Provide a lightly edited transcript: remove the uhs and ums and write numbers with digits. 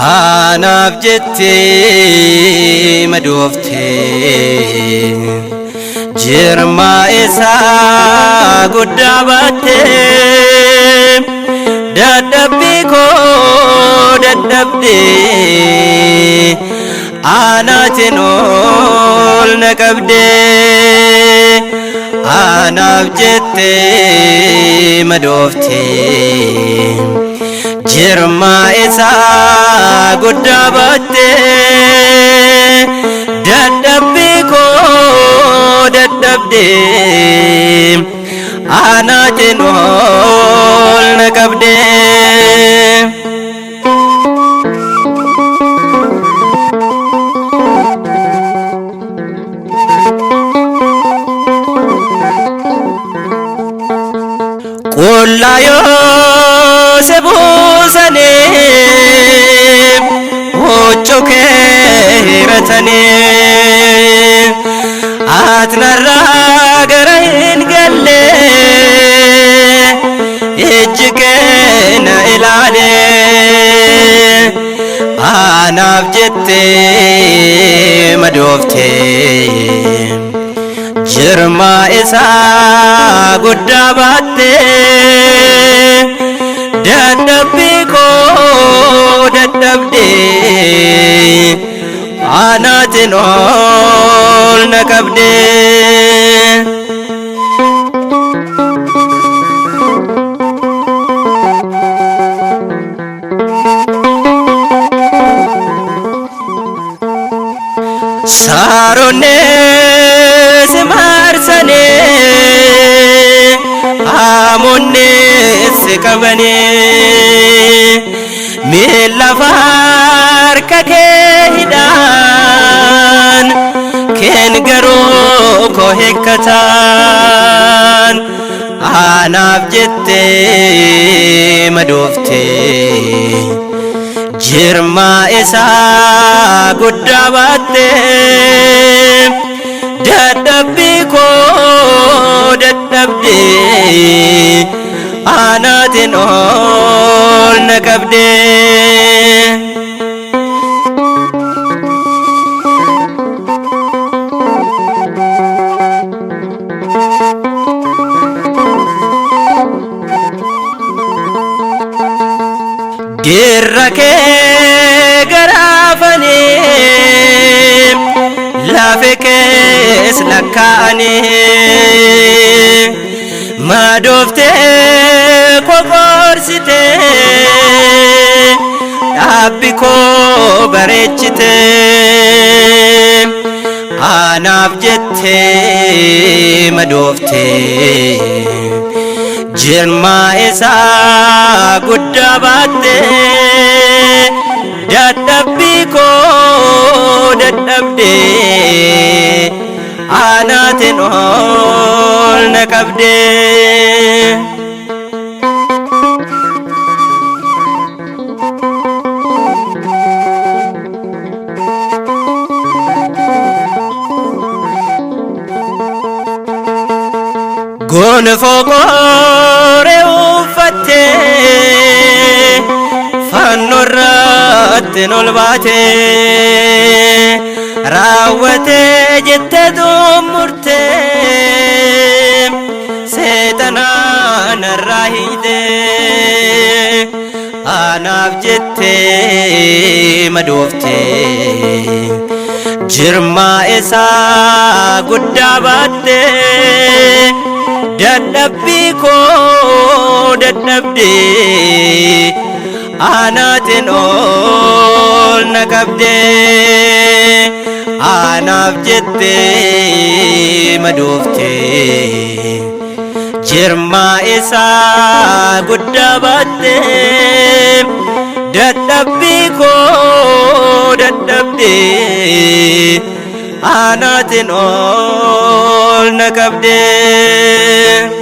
Anaaf Jettee Madooftee Jiraa Isaa Guddaa Dadhabii Koo Dadhabdee Anaatiin ol na qabdee Anaaf Jettee Madooftee Jiraa Isaa Guddaa Dadhabii Koo Dadhabdee Anaatiin ol na qabdee Qullaa Yoosef buusanii huccuu kee hiratanii ati narraa gara hin galle ijji kee na ilaale Anaaf Jettee Madooftee Jiraa Isaa Guddaa Dadhabii Koo Dadhabdee Anaatiin ol na qabdee Saaronnee si maarsanii Haamonnee si qabanii miila harka kee hidhaan keen garuu koo hiikkataan Anaaf Jettee Madooftee Jiraa Isaa Guddaa Dadhabii Koo Dadhabdee Anaatiin ol na qabdee Dirra kee garaafanii lafee kees lakkaa'anii Madooftee kokorsitee dhaabbii koo bareechitee Anaaf Jettee Madooftee Jiraa Isaa Guddaa Dadhabii Koo Dadhabdee Anaatiin ol na qabdee Gonfoo qoree uffattee fannoo irratti ol baatee raawwatee jettee xumurtee seexanaa narraa hiitee Anaaf Jettee Madooftee Jiraa Isaa Guddaa Dadhabii Koo Dadhabdee Anaatiin ol na qabdee Anaaf Jettee Madooftee Jiraa Isaa Guddaa Dadhabbii koo dadhabdee anaatiin ol na qabdee.